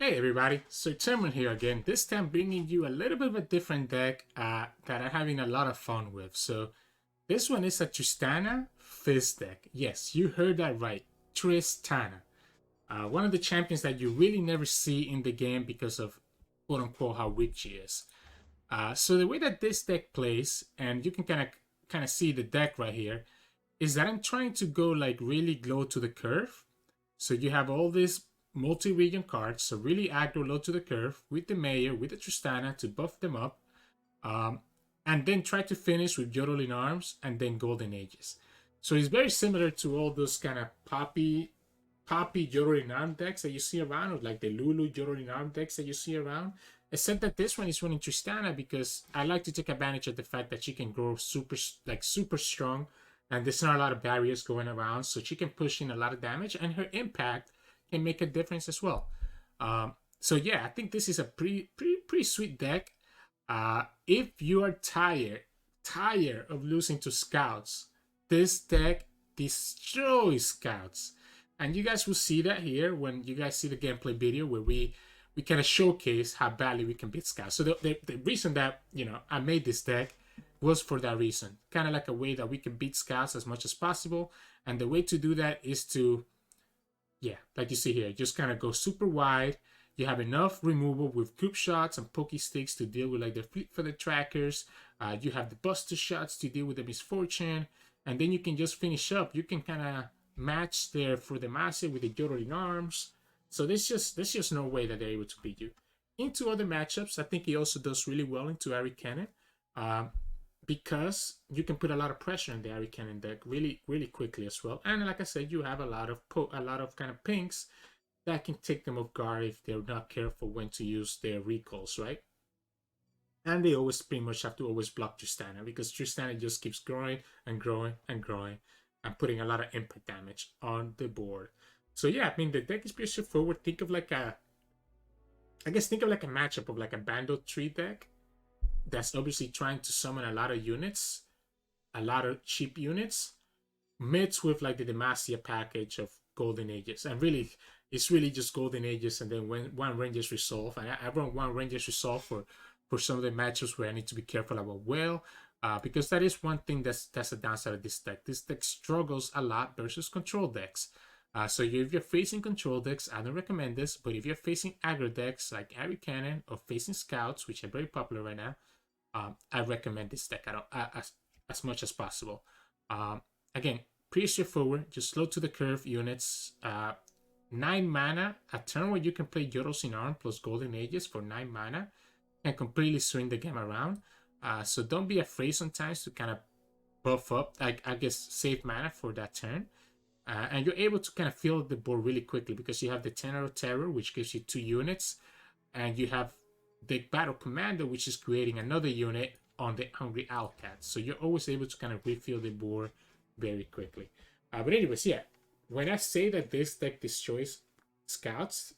Hey everybody, Sirturmund here again, this time bringing you a little bit of a different deck that I'm having a lot of fun with. So this one is a Tristana Fizz deck. Yes, you heard that right, Tristana. One of the champions that you really never see in the game because of quote unquote how weak she is. So the way that this deck plays, and you can kind of see the deck right here, is that I'm trying to go like really low to the curve. So you have all these multi-region cards, so really aggro low to the curve with the Mayor, with the Tristana to buff them up, and then try to finish with Yordle In Arms and then Golden Ages. So it's very similar to all those kind of Poppy Yordle In Arm decks that you see around, or like the Lulu Yordle In Arm decks that you see around, except that this one is running Tristana because I like to take advantage of the fact that she can grow super strong, and there's not a lot of barriers going around, so she can push in a lot of damage, and her impact can make a difference as well. So yeah, I think this is a pretty sweet deck. If you are tired of losing to scouts, this deck destroys scouts, and you guys will see that here when you guys see the gameplay video where we kind of showcase how badly we can beat scouts. So the reason that I made this deck was for that reason, kind of like a way that we can beat scouts as much as possible, and the way to do that is to, yeah, like you see here, just kind of go super wide. You have enough removal with group shots and pokey sticks to deal with like the fleet for the trackers. You have the buster shots to deal with the misfortune, and then you can just finish up. You can kind of match there for the massive with the Yordle In Arms. So there's just no way that they're able to beat you. Into other matchups, I think he also does really well into Ahri Kennen, because you can put a lot of pressure in the Ahri Kennen deck really quickly as well. And like I said, you have a lot of kind of pinks that can take them off guard if they're not careful when to use their recalls, right? And they always pretty much have to always block Tristana, because Tristana just keeps growing and growing and growing and putting a lot of impact damage on the board. So yeah, I mean, the deck is pretty straightforward. Think of like a matchup of like a Bandle Tree deck that's obviously trying to summon a lot of units, a lot of cheap units, mixed with like the Demacia package of Golden Ages. And really, it's really just Golden Ages and then one Ranger's Resolve. And I run one Ranger's Resolve for some of the matches where I need to be careful about whale, because that is one thing that's a downside of this deck. This deck struggles a lot versus control decks. So if you're facing control decks, I don't recommend this. But if you're facing aggro decks like Ahri Kennen or facing scouts, which are very popular right now, I recommend this deck as much as possible. Again, pretty straightforward, just slow to the curve units. 9 mana, a turn where you can play Yordle In Arm plus Golden Ages for 9 mana and completely swing the game around. So don't be afraid sometimes to kind of buff up, I guess, save mana for that turn. And you're able to kind of fill the board really quickly because you have the Tenor of Terror, which gives you 2 units, and you have the Battle Commander, which is creating another unit on the Hungry Owlcat. So you're always able to kind of refill the board very quickly. But anyways, yeah, when I say that this deck destroys scouts,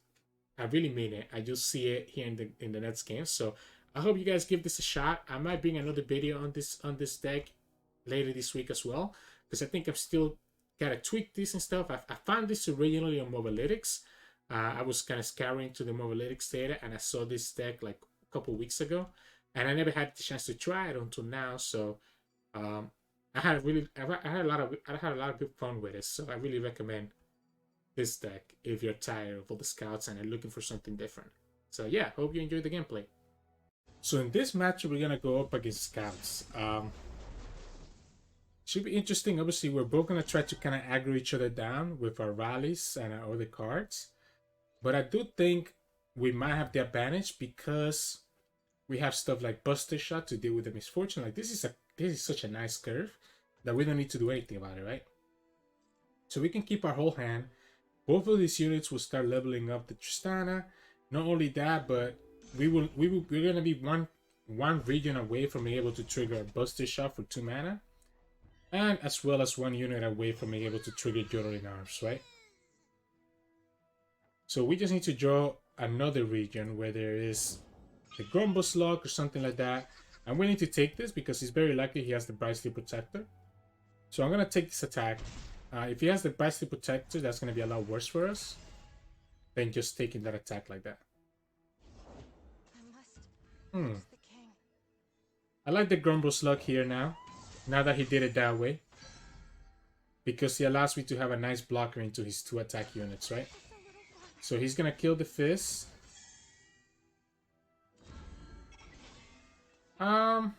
I really mean it. I just see it here in the next game. So I hope you guys give this a shot. I might bring another video on this deck later this week as well, because I think I'm still gotta tweak this and stuff. I found this originally on Mobalytics. I was kind of scouring to the Mobalytics data, and I saw this deck like a couple weeks ago, and I never had the chance to try it until now. So I had a lot of good fun with it. So I really recommend this deck if you're tired of all the scouts and are looking for something different. So yeah, hope you enjoyed the gameplay. So in this match, we're gonna go up against scouts. Should be interesting. Obviously, we're both going to try to kind of aggro each other down with our rallies and our other cards. But I do think we might have the advantage because we have stuff like Buster Shot to deal with the misfortune. Like this is such a nice curve that we don't need to do anything about it, right? So we can keep our whole hand. Both of these units will start leveling up the Tristana. Not only that, but we're going to be one region away from being able to trigger a Buster Shot for 2 mana. And as well as 1 unit away from being able to trigger Yordle In Arms, right? So we just need to draw another region where there is the Grumble Slug or something like that. I'm willing to take this because it's very likely he has the Brightly Protector. So I'm going to take this attack. If he has the Brightly Protector, that's going to be a lot worse for us than just taking that attack like that. Hmm. I like the Grumble Slug here now. Now that he did it that way. Because he allows me to have a nice blocker into his 2 attack units, right? So he's gonna kill the Fizz. I'm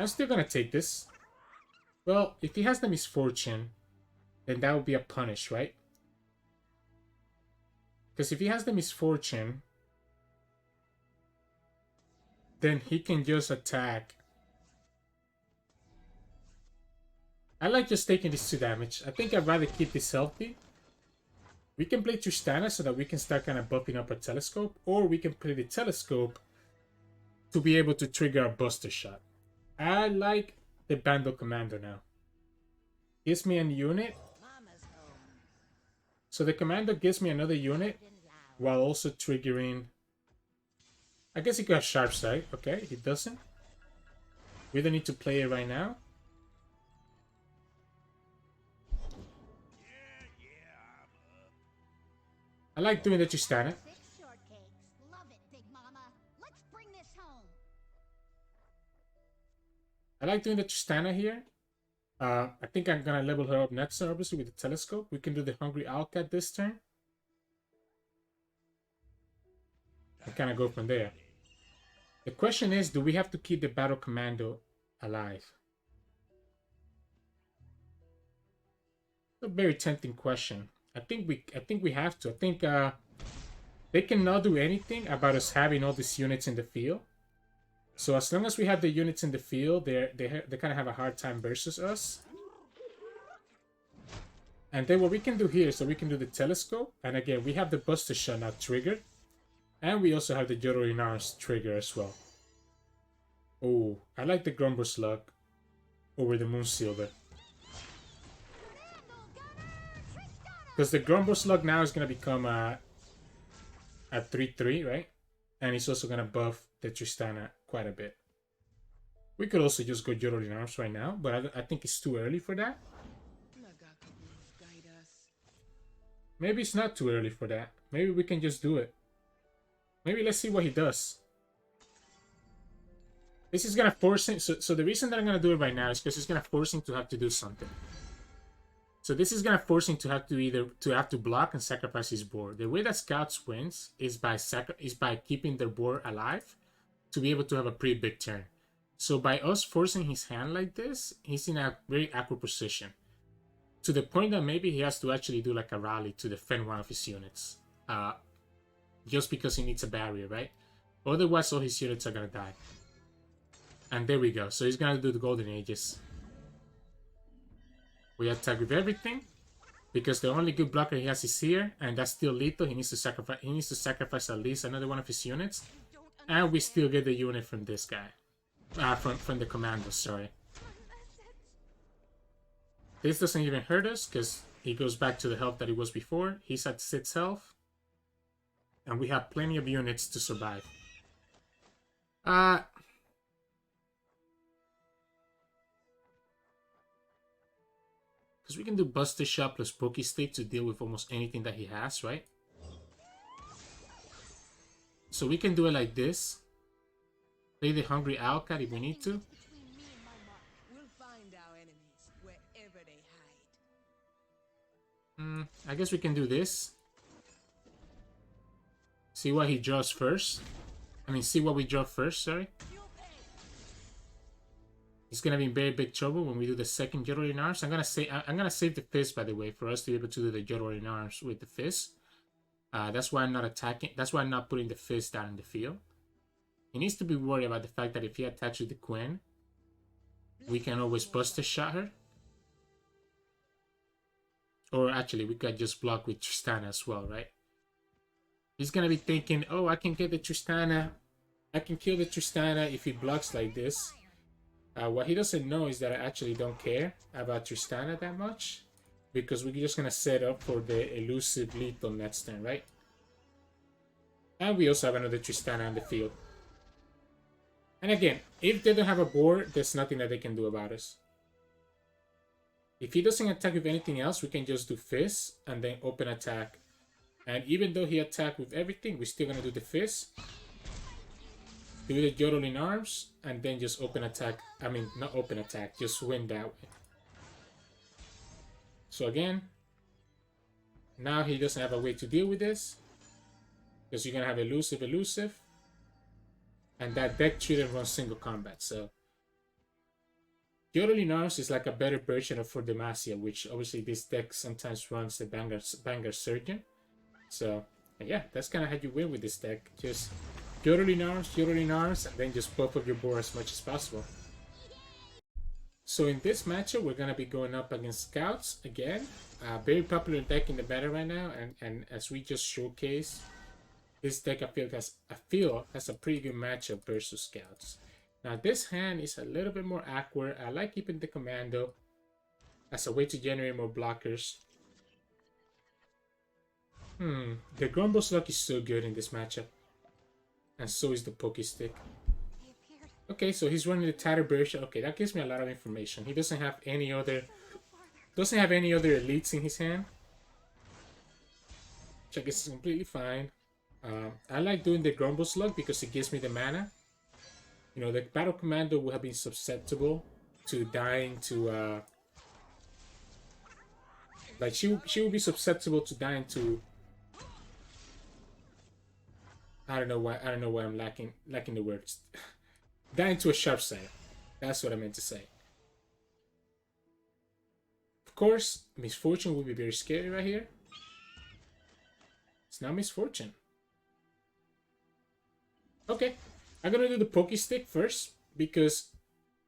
still gonna take this. Well, if he has the Misfortune, then that would be a punish, right? Because if he has the Misfortune, then he can just attack. I like just taking this 2 damage. I think I'd rather keep this healthy. We can play Tristana so that we can start kind of buffing up our Telescope, or we can play the Telescope to be able to trigger a Buster Shot. I like the Bandle Commander now. Gives me a unit. So the Commander gives me another unit while also triggering... I guess he got Sharp Sight. Okay, he doesn't. We don't need to play it right now. I like doing the Tristana. I like doing the Tristana here. I think I'm gonna level her up next turn, obviously, with the Telescope. We can do the Hungry Owlcat this turn. And kind of go from there. The question is, do we have to keep the Battle Commando alive? It's a very tempting question. I think we have to. I think they cannot do anything about us having all these units in the field. So as long as we have the units in the field, they kind of have a hard time versus us. And then what we can do here, so we can do the Telescope. And again, we have the Buster Shot now triggered. And we also have the Yordle In Arms trigger as well. Oh, I like the Grumble Slug over the Moonsilver. Because the Grumble Slug now is going to become a 3-3, right? And he's also going to buff the Tristana quite a bit. We could also just go Yordle In Arms right now, but I think it's too early for that. Maybe it's not too early for that. Maybe we can just do it. Maybe let's see what he does. This is going to force him... So the reason that I'm going to do it right now is because it's going to force him to have to do something. So this is going to force him to have to block and sacrifice his board. The way that Scouts wins is by keeping their board alive to be able to have a pretty big turn. So by us forcing his hand like this, he's in a very awkward position. To the point that maybe he has to actually do like a rally to defend one of his units. Just because he needs a barrier, right? Otherwise, all his units are going to die. And there we go. So he's going to do the Golden Ages. We attack with everything. Because the only good blocker he has is here. And that's still lethal. He needs to sacrifice at least another one of his units. And we still get the unit from this guy. From the Commando, sorry. This doesn't even hurt us. Because he goes back to the health that he was before. He's at 6 health. And we have plenty of units to survive. Because we can do Buster Shot plus Poke Stick to deal with almost anything that he has, right? So we can do it like this. Play the Hungry Owlcat if we need to. I guess we can do this. See what he draws first. See what we draw first, sorry. He's gonna be in very big trouble when we do the second Yordle In Arms. I'm gonna save the Fizz, by the way, for us to be able to do the Yordle In Arms with the Fizz. That's why I'm not attacking. That's why I'm not putting the Fizz down in the field. He needs to be worried about the fact that if he attaches the Queen, we can always Buster Shot her. Or actually, we could just block with Tristana as well, right? He's gonna be thinking, oh, I can get the Tristana. I can kill the Tristana if he blocks like this. What he doesn't know is that I actually don't care about Tristana that much. Because we're just gonna set up for the elusive lethal next turn, right? And we also have another Tristana on the field. And again, if they don't have a board, there's nothing that they can do about us. If he doesn't attack with anything else, we can just do Fizz and then open attack. And even though he attacked with everything, we're still gonna do the Fizz. do the Yordle In Arms, and then just open attack. I mean, not open attack, just win that way. So again, now he doesn't have a way to deal with this, because you're going to have elusive. And that deck shouldn't run single combat, so... Yordle In Arms is like a better version of For Demacia, which obviously this deck sometimes runs the Banger Surgeon. So, yeah, that's kind of how you win with this deck. Just Yordle In Arms, and then just buff up your board as much as possible. So in this matchup, we're going to be going up against Scouts again. Very popular deck in the meta right now, and as we just showcased, this deck I feel has a pretty good matchup versus Scouts. Now this hand is a little bit more awkward. I like keeping the Commando as a way to generate more blockers. The Grumble Slug is so good in this matchup. And so is the Pokestick. Okay, so he's running the Tattered version. Okay, that gives me a lot of information. He doesn't have any other elites in his hand. Which I guess is completely fine. I like doing the Grumble Slug because it gives me the mana. You know, the Battle Commando would have been susceptible to dying to, like, she would be susceptible to dying to... I don't know why I'm lacking the words. Dying to a sharp side. That's what I meant to say. Of course, Misfortune would be very scary right here. It's not Misfortune. Okay. I'm gonna do the Pokestick first because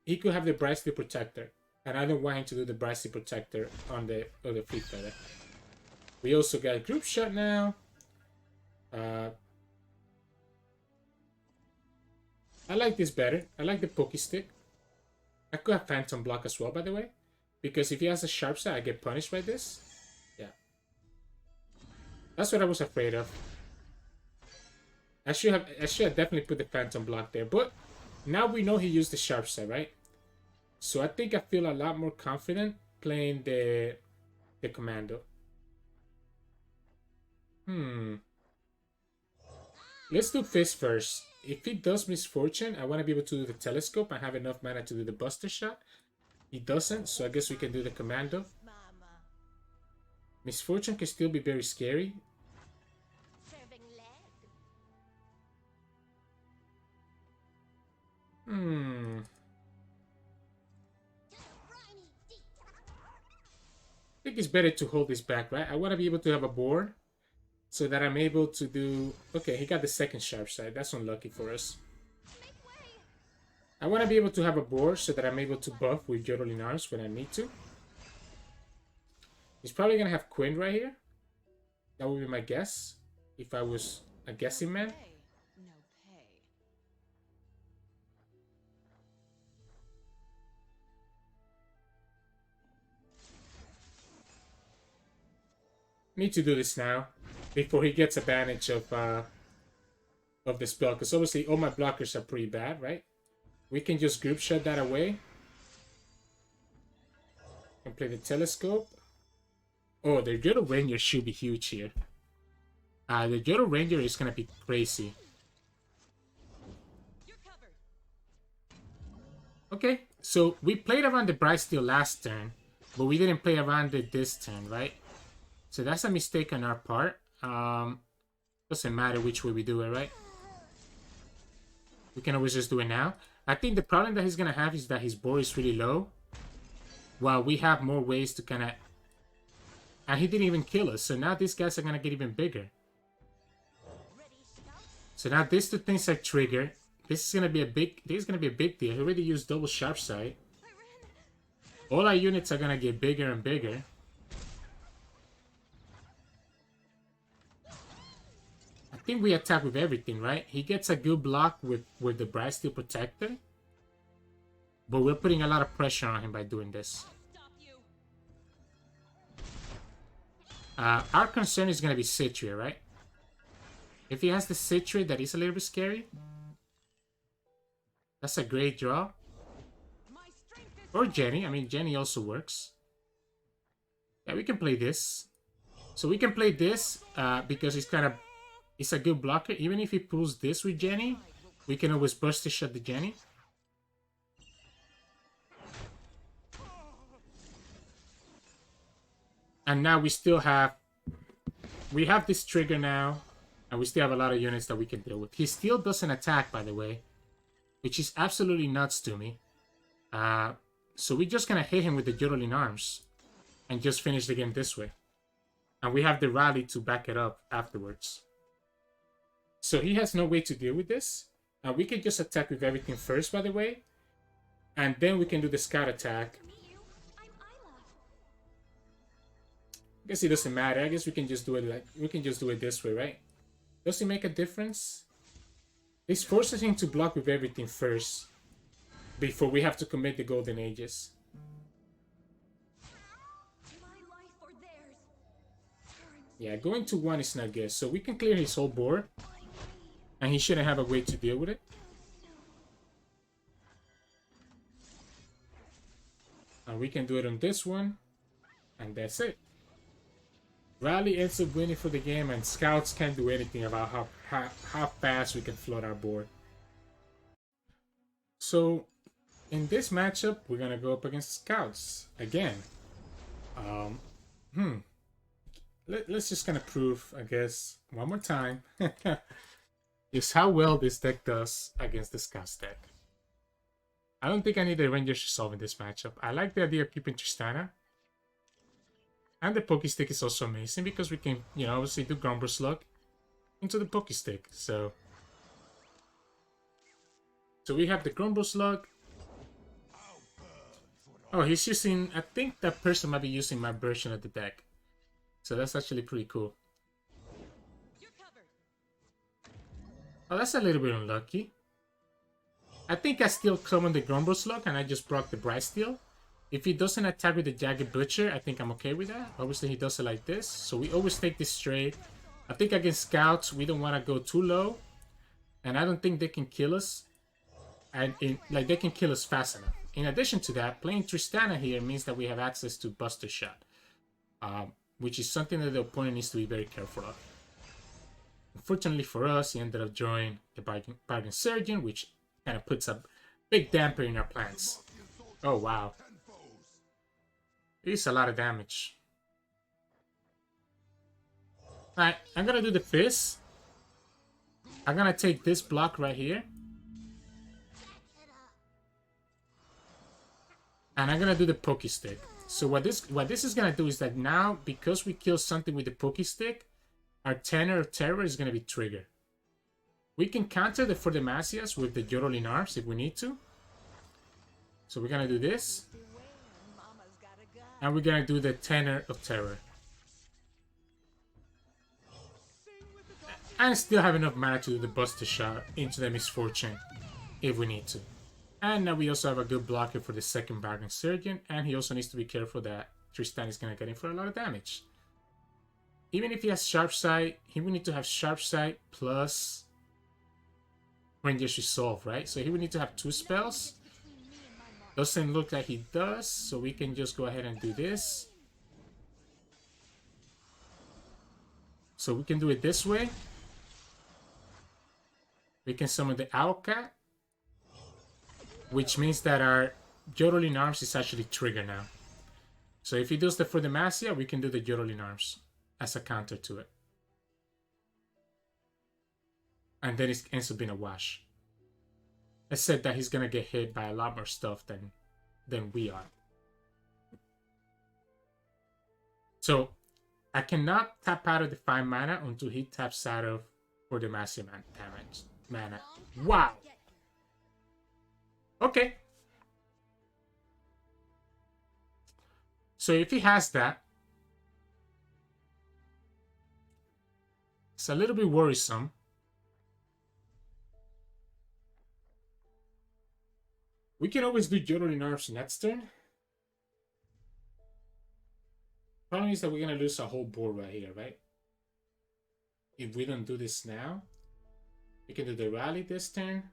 he could have the Bright Steel Protector, and I don't want him to do the Bright Steel Protector on the other Fleet Feather. We also got Group Shot now. I like this better. I like the Pokestick. I could have Phantom Block as well, by the way, because if he has a Sharp Side, I get punished by this. Yeah, that's what I was afraid of. I should have definitely put the Phantom Block there, but now we know he used the Sharp Side, right? So I think I feel a lot more confident playing the Commando. Let's do Fizz first. If he does Misfortune, I want to be able to do the Telescope. I have enough mana to do the Buster Shot. He doesn't, so I guess we can do the Commando. Misfortune can still be very scary. I think it's better to hold this back, right? I want to be able to have a board so that I'm able to do... Okay, he got the second Sharp Side. That's unlucky for us. I want to be able to have a board so that I'm able to buff with Yordle In Arms when I need to. He's probably going to have Quinn right here. That would be my guess, if I was a guessing man. Need to do this now before he gets advantage of the spell, because obviously all my blockers are pretty bad, right? We can just Group Shot that away and play the Telescope. Oh, the Yordle Ranger should be huge here. The Yordle Ranger is gonna be crazy. Okay, so we played around the Bright Steel last turn, but we didn't play around it this turn, right? So that's a mistake on our part. Doesn't matter which way we do it, right? We can always just do it now. I think the problem that he's going to have is that his board is really low. While we have more ways to kind of... And he didn't even kill us. So now these guys are going to get even bigger. So now these two things are triggered. This is going to be a big... This is going to be a big deal. He already used double Sharp Side. All our units are going to get bigger and bigger. I think we attack with everything, right? He gets a good block with the Bright Steel Protector. But we're putting a lot of pressure on him by doing this. Our concern is going to be Citria, right? If he has the Citria, that is a little bit scary. That's a great draw. Or Jenny. I mean, Jenny also works. Yeah, we can play this. So we can play this because it's kind of... It's a good blocker. Even if he pulls this with Jenny, We can always burst the shot the Jenny. And now we still have... We have this trigger now. And we still have a lot of units that we can deal with. He still doesn't attack, by the way. Which is absolutely nuts to me. So we're just going to hit him with the Yordle In Arms. And just finish the game this way. And we have the rally to back it up afterwards. So he has no way to deal with this. We can just attack with everything first, by the way. And then we can do the scout attack. I guess it doesn't matter. I guess we can just do it like... We can just do it this way, right? Does it make a difference? This forces him to block with everything first. Before we have to commit the Golden Ages. Yeah, going to 1 is not good. So we can clear his whole board. And he shouldn't have a way to deal with it. And we can do it on this one. And that's it. Rally ends up winning for the game. And scouts can't do anything about how fast we can float our board. So, in this matchup, we're going to go up against scouts. Again. Let's just kind of prove, I guess, one more time. Is how well this deck does against the Scouts deck. I don't think I need the Rangers Resolve in this matchup. I like the idea of keeping Tristana. And the Pokestick is also amazing because we can, you know, obviously do Grumble Slug into the Pokestick. So we have the Grumble Slug. Oh, he's using... I think that person might be using my version of the deck. So that's actually pretty cool. Oh, that's a little bit unlucky. I think I still summon the Grumble Slug and I just broke the Bright Steel. If he doesn't attack with the Jagged Butcher, I think I'm okay with that. Obviously, he does it like this. So we always take this straight. I think against Scouts, we don't want to go too low. And I don't think they can kill us. And like, they can kill us fast enough. In addition to that, playing Tristana here means that we have access to Buster Shot. Which is something that the opponent needs to be very careful of. Unfortunately for us, he ended up drawing the Bargain Surgeon, which kind of puts a big damper in our plans. Oh, wow. It's a lot of damage. Alright, I'm going to do the Fizz. I'm going to take this block right here. And I'm going to do the Pokestick. So what this is going to do is that now, because we kill something with the Pokestick, our Tenor of Terror is going to be triggered. We can counter the Fordemasias with the Yordle In Arms if we need to. So we're going to do this. And we're going to do the Tenor of Terror. And still have enough mana to do the Buster Shot into the Misfortune if we need to. And now we also have a good blocker for the second Bargain Surgeon. And he also needs to be careful that Tristana is going to get in for a lot of damage. Even if he has Sharp Sight, he will need to have Sharp Sight plus Ranger's Resolve, right? So he would need to have 2 spells. Doesn't look like he does, so we can just go ahead and do this. So we can do it this way. We can summon the Owlcat, which means that our Yordle In Arms is actually triggered now. So if he does the Fordemasia, we can do the Yordle In Arms as a counter to it. And then it ends up being a wash. I said that he's gonna get hit by a lot more stuff than we are. So I cannot tap out of the 5 mana until he taps out of Fordemasia mana. Wow! Okay. So if he has that, it's a little bit worrisome. We can always do Yordle In Arms next turn. Problem is that we're going to lose a whole board right here, right? If we don't do this now, we can do the rally this turn.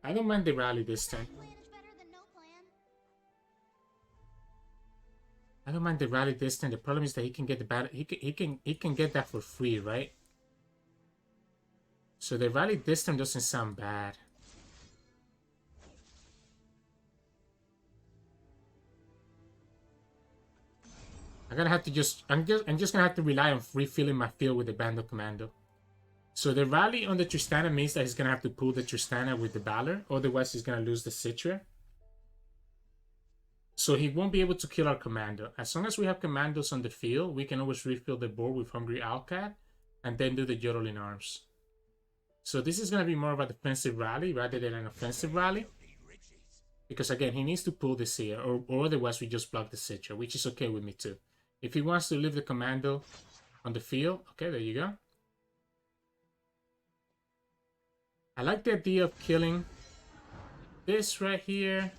I don't mind the rally this turn. I don't mind the rally distance. The problem is that he can get the battle. He can get that for free, right? So the rally distance doesn't sound bad. I'm gonna have to I'm just gonna have to rely on refilling my field with the Bandle Commando. So the rally on the Tristana means that he's gonna have to pull the Tristana with the Valor, otherwise he's gonna lose the Citra. So he won't be able to kill our Commando. As long as we have Commandos on the field, we can always refill the board with Hungry Owlcat and then do the Yordle In Arms. So this is gonna be more of a defensive rally rather than an offensive rally. Because again, he needs to pull this here, or otherwise we just block the Citra, which is okay with me too. If he wants to leave the Commando on the field, okay, there you go. I like the idea of killing this right here.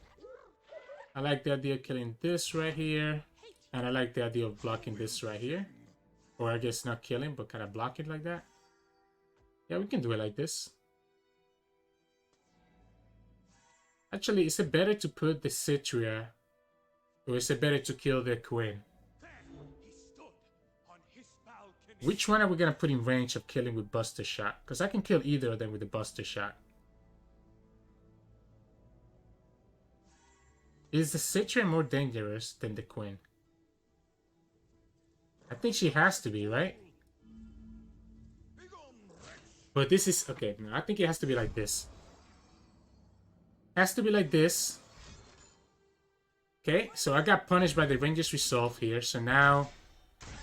I like the idea of killing this right here. And I like the idea of blocking this right here. Or I guess not killing, but kind of block it like that. Yeah, we can do it like this. Actually, is it better to put the Citra? Or is it better to kill the Queen? Which one are we going to put in range of killing with Buster Shot? Because I can kill either of them with the Buster Shot. Is the Citra more dangerous than the Queen? I think she has to be, right? But this is... Okay, no, I think it has to be like this. Has to be like this. Okay, so I got punished by the Ranger's Resolve here. So now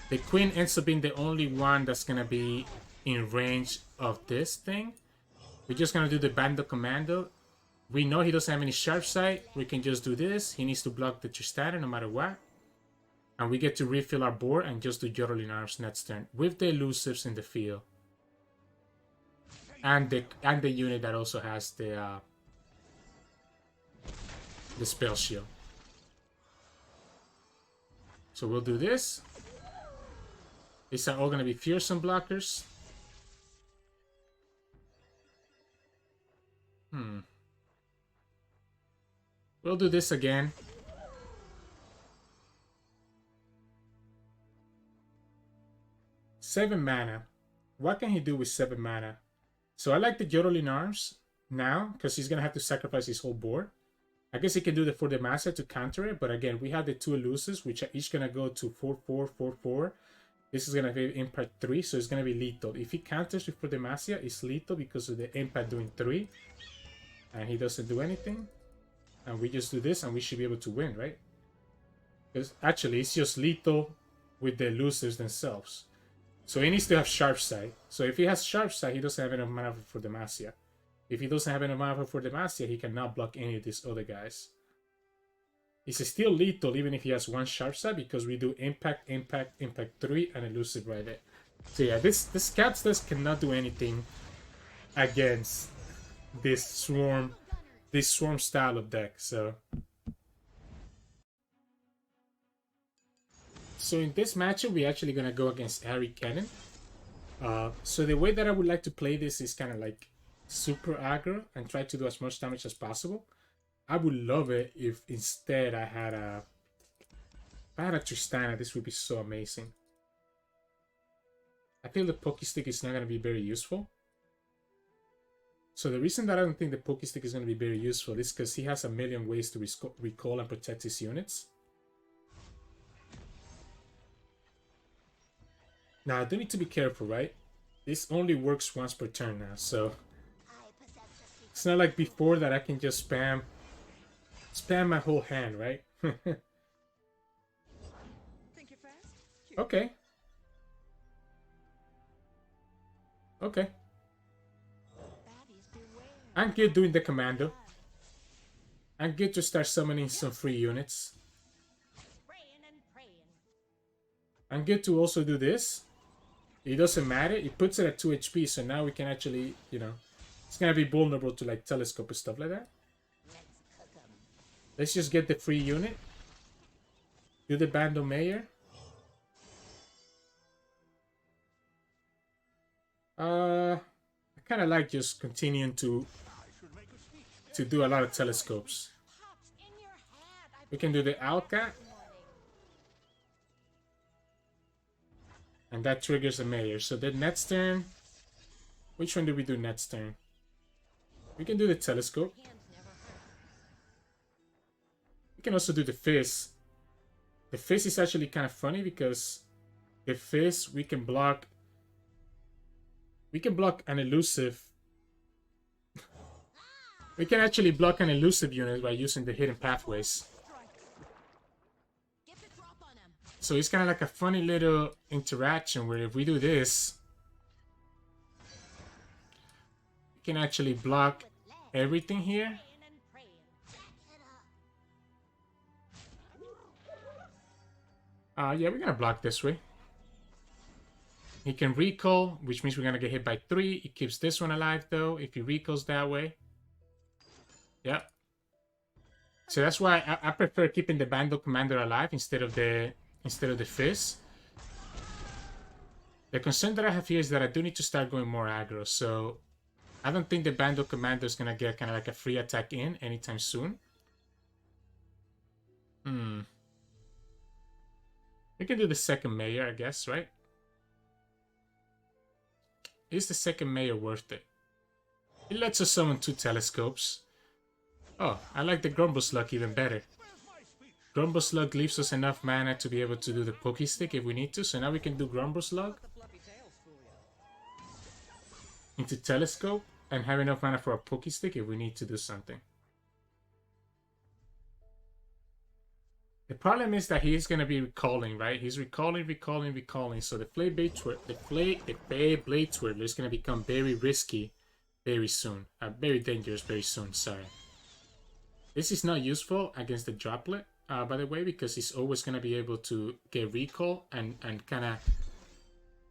the Queen ends up being the only one that's going to be in range of this thing. We're just going to do the Bandle Commando. We know he doesn't have any sharp sight. We can just do this. He needs to block the Tristana no matter what. And we get to refill our board and just do Yordle In Arms next turn with the elusives in the field. And the unit that also has the spell shield. So we'll do this. These are all going to be fearsome blockers. We'll do this again. Seven mana. What can he do with 7 mana? So I like the Yordle In Arms now, because he's going to have to sacrifice his whole board. I guess he can do the For Demacia to counter it, but again, we have the 2 elusives, which are each going to go to 4/4, 4/4. This is going to be impact 3, so it's going to be lethal. If he counters with For Demacia, it's lethal because of the impact doing 3. And he doesn't do anything. And we just do this, and we should be able to win, right? Because actually, it's just lethal with the elusives themselves. So he needs to have Sharp Sight. So if he has Sharp Sight, he doesn't have enough mana for Demacia. If he doesn't have enough mana for Demacia, he cannot block any of these other guys. It's still lethal even if he has 1 Sharp Sight, because we do impact, impact, impact 3, and elusive right there. So yeah, this Cat's List cannot do anything against this swarm style of deck. So in this matchup, we're actually gonna go against Ahri Kennen. So the way that I would like to play this is kind of like super aggro and try to do as much damage as possible. I would love it if instead I had a Tristana. This would be so amazing. I feel the Pokestick is not going to be very useful. So the reason that I don't think the Pokestick is going to be very useful is because he has a million ways to recall and protect his units. Now I do need to be careful, right? This only works once per turn now, so it's not like before that I can just spam my whole hand, right? Okay. Okay. I'm good doing the commando. I'm good to start summoning some free units. I'm good to also do this. It doesn't matter. It puts it at 2 HP, so now we can actually, you know, it's gonna be vulnerable to like telescope and stuff like that. Let's just get the free unit. Do the Bandle Mayor. I kind of like just continuing to do a lot of telescopes. We can do the Owlcat. And that triggers a mayor. So then next turn... Which one do we do next turn? We can do the telescope. We can also do the Fizz. The Fizz is actually kind of funny because the Fizz we can block an elusive. We can actually block an elusive unit by using the hidden pathways. So it's kind of like a funny little interaction where if we do this, we can actually block everything here. Yeah, we're gonna block this way. He can recall, which means we're gonna get hit by 3. It keeps this one alive though, if he recalls that way. Yep. So that's why I prefer keeping the Bandle Commander alive instead of the Fizz. The concern that I have here is that I do need to start going more aggro, so I don't think the Bandle Commander is gonna get kind of like a free attack in anytime soon. We can do the second mayor, I guess, right? Is the second mayor worth it? It lets us summon 2 telescopes. Oh, I like the Grumble Slug even better. Grumble Slug leaves us enough mana to be able to do the Pokey Stick if we need to. So now we can do Grumble Slug into Telescope and have enough mana for a Pokey Stick if we need to do something. The problem is that he's going to be recalling, right? He's recalling. So the Flay Blade Twirler is going to become very risky very soon. Very dangerous very soon, sorry. This is not useful against the Droplet, by the way, because he's always going to be able to get recall and kind of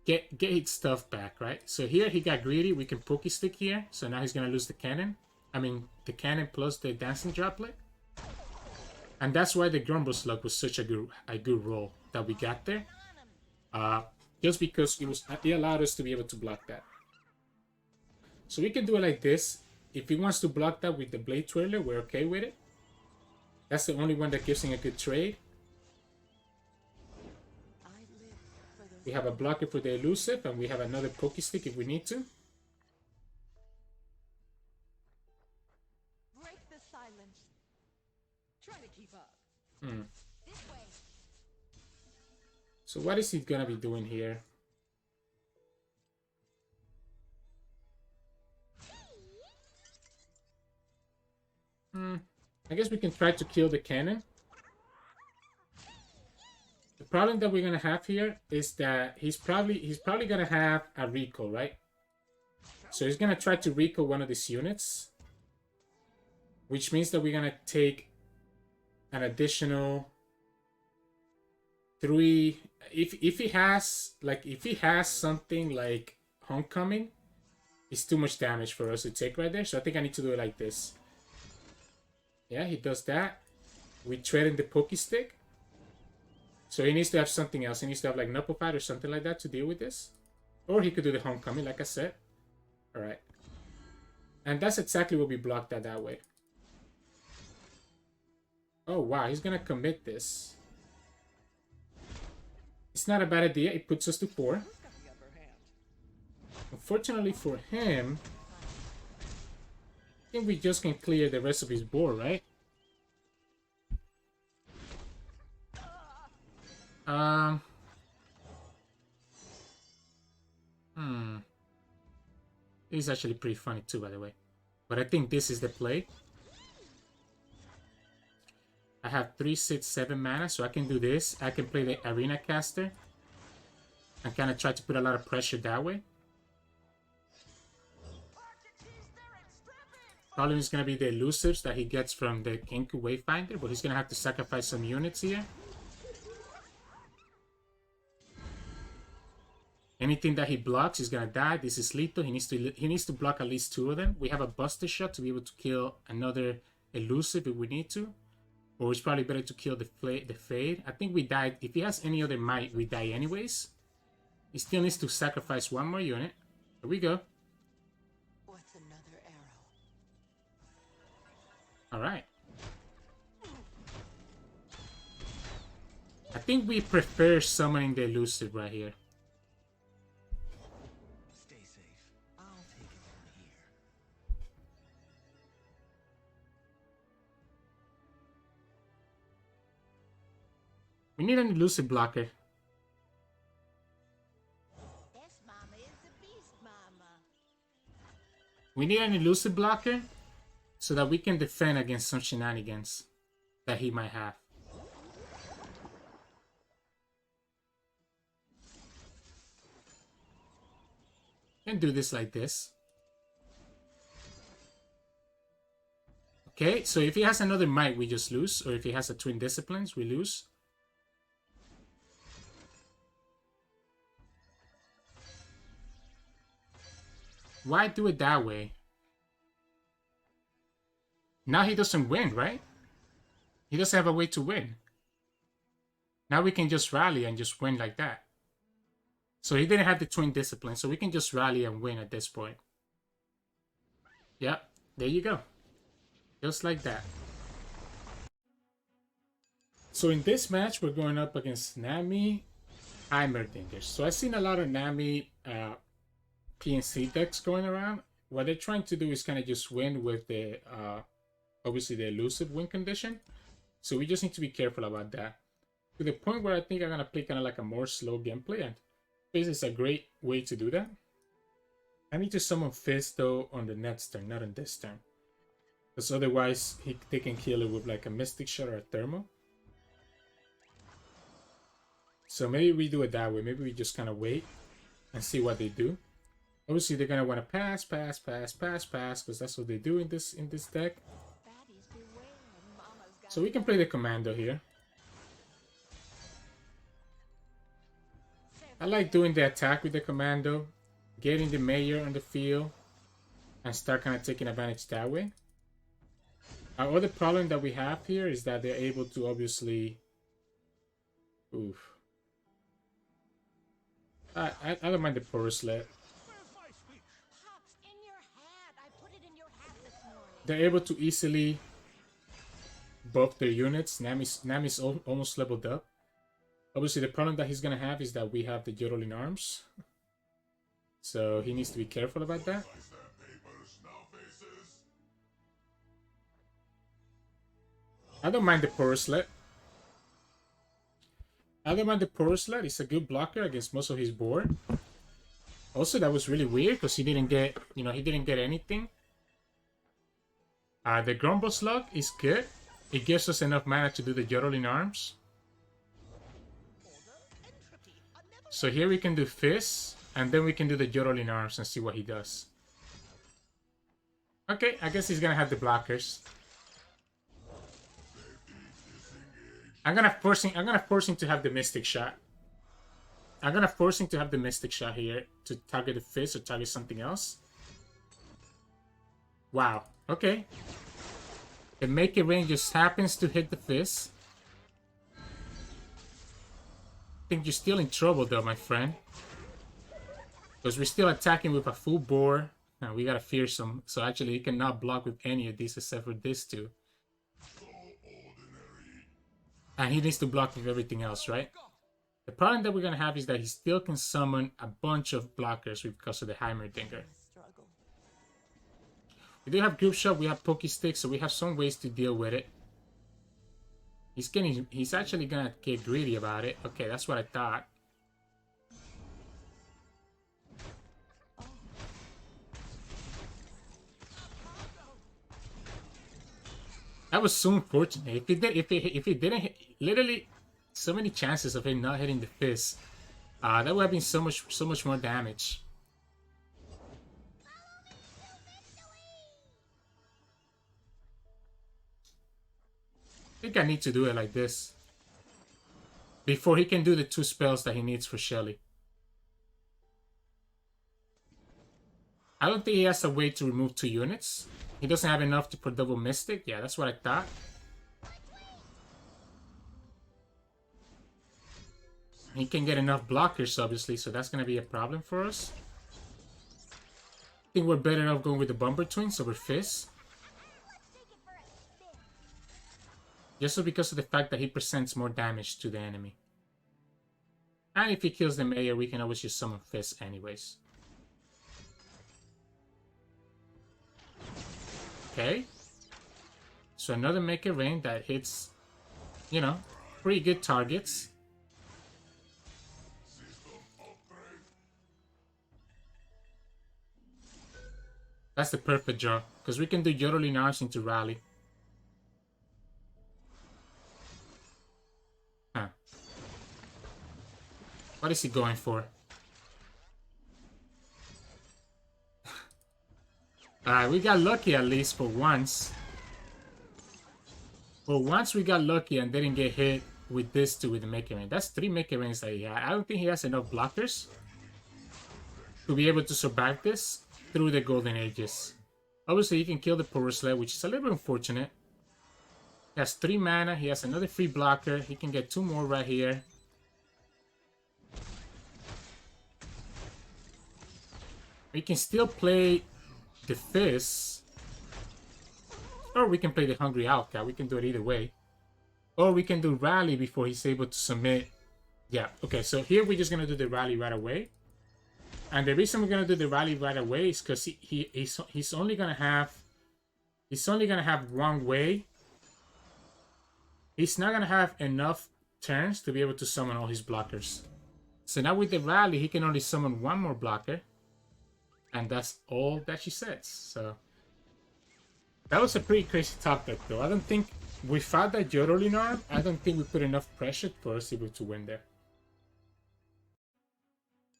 get his stuff back, right? So here he got greedy. We can Pokey Stick here. So now he's going to lose the cannon. I mean, the cannon plus the Dancing Droplet. And that's why the Grumble Slug was such a good roll that we got there. Just because it allowed us to be able to block that. So we can do it like this. If he wants to block that with the Blade Twirler, we're okay with it. That's the only one that gives him a good trade. We have a blocker for the elusive, and we have another Pokey Stick if we need to. Break the silence. Try to keep up. So what is he gonna be doing here? I guess we can try to kill the cannon. The problem that we're gonna have here is that he's probably gonna have a recall, right? So he's gonna try to recall one of these units, which means that we're gonna take an additional 3. If he has something like Homecoming, it's too much damage for us to take right there. So I think I need to do it like this. Yeah, he does that. We trade in the Pokey Stick. So he needs to have something else. He needs to have like Knuckle Fight or something like that to deal with this. Or he could do the Homecoming, like I said. Alright. And that's exactly what we blocked that way. Oh wow, he's gonna commit this. It's not a bad idea. It puts us to 4. Unfortunately for him, I think we just can clear the rest of his board, right? This is actually pretty funny too, by the way. But I think this is the play. I have 3, 6, 7 mana, so I can do this. I can play the Arena Caster and kind of try to put a lot of pressure that way. Problem is going to be the elusives that he gets from the Kenku Wayfinder, but he's going to have to sacrifice some units here. Anything that he blocks is going to die. This is lethal. He needs to block at least 2 of them. We have a Buster Shot to be able to kill another elusive if we need to. Or it's probably better to kill the Fade. I think we died. If he has any other might, we die anyways. He still needs to sacrifice 1 more unit. Here we go. What's another arrow? Alright. I think we prefer summoning the elusive right here. We need an elusive blocker. This mama is the beast mama. We need an elusive blocker so that we can defend against some shenanigans that he might have. Can do this like this. Okay, so if he has another might, we just lose. Or if he has a twin disciplines, we lose. Why do it that way? Now he doesn't win, right? He doesn't have a way to win. Now we can just rally and just win like that. So he didn't have the twin discipline, so we can just rally and win at this point. Yep, there you go. Just like that. So in this match, we're going up against Nami Heimer. So I've seen a lot of Nami PNC decks going around. What they're trying to do is kind of just win with the obviously the elusive win condition. So we just need to be careful about that. To the point where I think I'm gonna play kind of like a more slow gameplay, and Fizz is a great way to do that. I need to summon Fizz though on the next turn, not on this turn. Because otherwise they can kill it with like a Mystic Shot or a Thermal. So maybe we do it that way. Maybe we just kind of wait and see what they do. Obviously they're gonna want to pass, because that's what they do in this deck. So we can play the Commando here. I like doing the attack with the Commando, getting the Mayor on the field, and start kind of taking advantage that way. Our other problem that we have here is that they're able to obviously... Oof. I don't mind the Poroslet. They're able to easily buff their units. Nami's almost leveled up. Obviously, the problem that he's going to have is that we have the Yordle In Arms. So he needs to be careful about that. I don't mind the Poroslet. It's a good blocker against most of his board. Also, that was really weird because he didn't get, anything. The Grumble Slug is good. It gives us enough mana to do the Yordle In Arms. So here we can do Fizz, and then we can do the Yordle In Arms and see what he does. Okay, I guess he's gonna have the blockers. I'm gonna force him to have the Mystic Shot. I'm gonna force him to have the Mystic Shot here to target the Fizz or target something else. Wow. Okay. The Make It Rain just happens to hit the Fizz. I think you're still in trouble though, my friend. Because we're still attacking with a full bore. And we got a Fearsome. So actually he cannot block with any of these except for this two. And he needs to block with everything else, right? The problem that we're going to have is that he still can summon a bunch of blockers because of the Heimerdinger. We do have Group Shot, we have Poke Stick, so we have some ways to deal with it. He's actually gonna get greedy about it. Okay, that's what I thought. That was so unfortunate. If he didn't hit, literally so many chances of him not hitting the Fizz. That would have been so much more damage. I think I need to do it like this before he can do the 2 spells that he needs for Shelly. I don't think he has a way to remove 2 units. He doesn't have enough to put double Mystic. Yeah, that's what I thought. He can get enough blockers, obviously, so that's going to be a problem for us. I think we're better off going with the Bomber Twins over Fizz. Just because of the fact that he presents more damage to the enemy. And if he kills the Mayor, we can always just summon Fizz anyways. Okay. So another Make It Rain that hits, pretty good targets. That's the perfect draw, because we can do Yordle In Arms into rally. Huh. What is he going for? Alright, we got lucky at least for once. For once we got lucky and didn't get hit with this two with the Mega Ring. That's 3 Mega Rings that he had. I don't think he has enough blockers to be able to survive this through the Golden Ages. Obviously, he can kill the Power Sled, which is a little bit unfortunate. He has 3 mana. He has another free blocker. He can get 2 more right here. We can still play the Fizz. Or we can play the Hungry Owlcat. We can do it either way. Or we can do Rally before he's able to submit. Yeah, okay, so here we're just going to do the Rally right away. And the reason we're going to do the Rally right away is because he's only going to have... He's only going to have one way. He's not going to have enough turns to be able to summon all his blockers. So now with the Rally, he can only summon 1 more blocker. And that's all that she says. So that was a pretty crazy top deck, though. I don't think we fought that Yordle In Arm. I don't think we put enough pressure for us able to win there.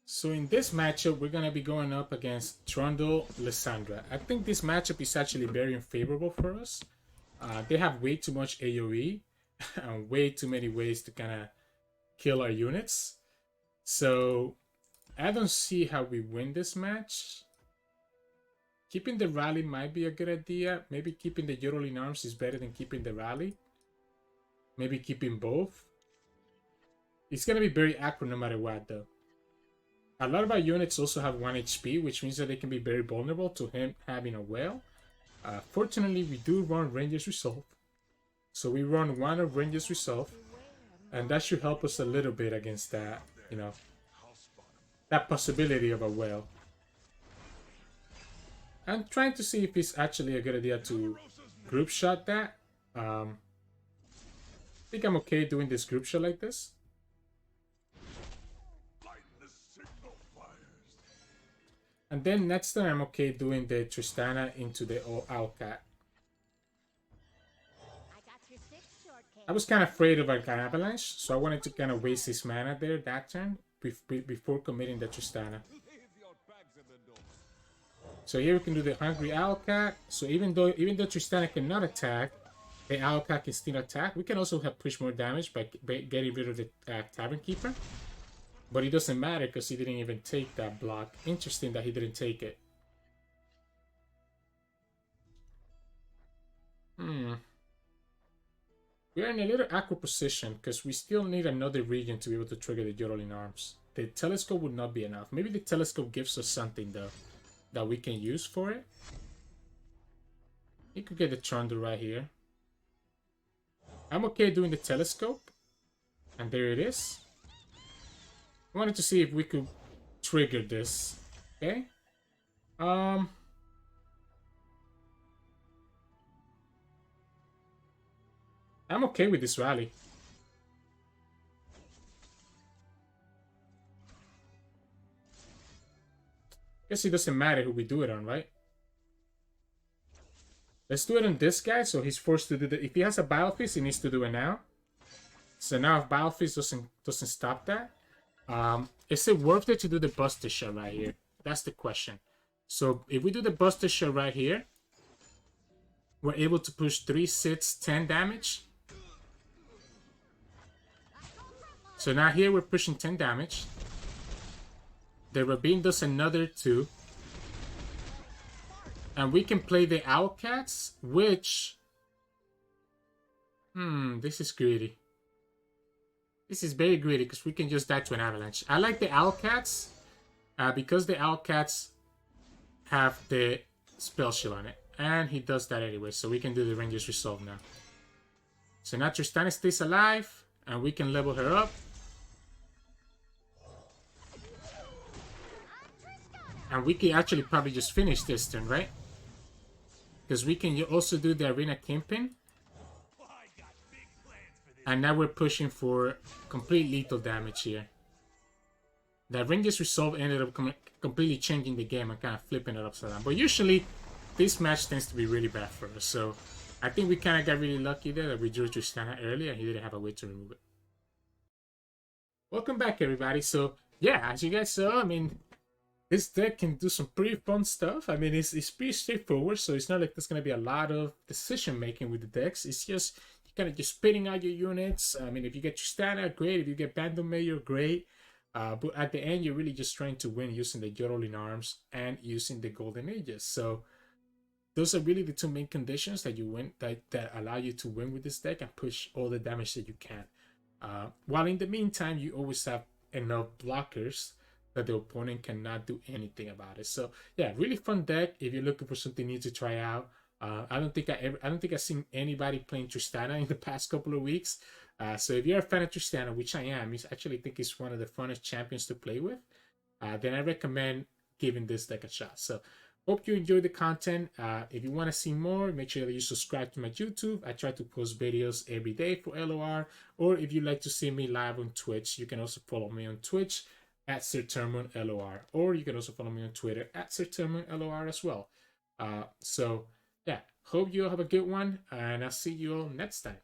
So in this matchup, we're gonna be going up against Trundle, Lissandra. I think this matchup is actually very unfavorable for us. They have way too much AoE and way too many ways to kind of kill our units. So I don't see how we win this match. Keeping the Rally might be a good idea. Maybe keeping the Yordle In Arms is better than keeping the Rally. Maybe keeping both. It's going to be very awkward no matter what, though. A lot of our units also have 1 HP, which means that they can be very vulnerable to him having a whale. Fortunately, we do run Ranger's Resolve. So we run 1 of Ranger's Resolve. And that should help us a little bit against that, you know, that possibility of a whale. I'm trying to see if it's actually a good idea to group shot that. I think I'm okay doing this group shot like this. And then next time I'm okay doing the Tristana into the Owlcat. I was kind of afraid of an avalanche, so I wanted to kind of waste his mana there that turn before committing the Tristana. So here we can do the Hungry Owlcat. So even though Tristana cannot attack, the Owlcat can still attack. We can also have push more damage by getting rid of the Tavern Keeper. But it doesn't matter because he didn't even take that block. Interesting that he didn't take it. We're in a little awkward position because we still need another region to be able to trigger the Yordle In Arms. The telescope would not be enough. Maybe the telescope gives us something though that we can use for it. You could get the Trundle right here. I'm okay doing the telescope. And there it is. I wanted to see if we could trigger this. Okay. I'm okay with this rally. Guess it doesn't matter who we do it on, right? Let's do it on this guy, so he's forced to do the... If he has a Bile he needs to do it now. So now if Bile doesn't stop that, is it worth it to do the Buster Shot right here? That's the question. So if we do the Buster Shot right here, we're able to push 3, 6, 10 damage. So now here we're pushing 10 damage. The Rabin does another 2. And we can play the Owlcats, which... this is greedy. This is very greedy because we can just die to an avalanche. I like the Owlcats because the Owlcats have the spell shield on it. And he does that anyway, so we can do the Ranger's Resolve now. So now Tristana stays alive, and we can level her up. And we can actually probably just finish this turn, right? Because we can also do the Arena Kingpin. And now we're pushing for complete lethal damage here. That Ranger's Resolve ended up completely changing the game and kind of flipping it upside down. But usually, this match tends to be really bad for us. So I think we kind of got really lucky there that we drew Tristana early and he didn't have a way to remove it. Welcome back, everybody. So yeah, as you guys saw, I mean, this deck can do some pretty fun stuff. I mean, it's pretty straightforward, so it's not like there's going to be a lot of decision making with the decks. It's just kind of just spitting out your units. I mean, if you get Tristana, great. If you get Bandle Mayor, great. But at the end, you're really just trying to win using the Yordle In Arms and using the Golden Ages. So those are really the two main conditions that you win that allow you to win with this deck and push all the damage that you can. While in the meantime, you always have enough blockers that the opponent cannot do anything about it. So yeah, really fun deck if you're looking for something new to try out. I don't think I've seen anybody playing Tristana in the past couple of weeks. So if you're a fan of Tristana, which I am, I actually think it's one of the funnest champions to play with. Then I recommend giving this deck a shot. So hope you enjoy the content. If you want to see more, make sure that you subscribe to my YouTube. I try to post videos every day for LOR. Or if you'd like to see me live on Twitch, you can also follow me on Twitch at Sirturmund LOR. Or you can also follow me on Twitter at Sirturmund LOR as well. So yeah, hope you all have a good one, and I'll see you all next time.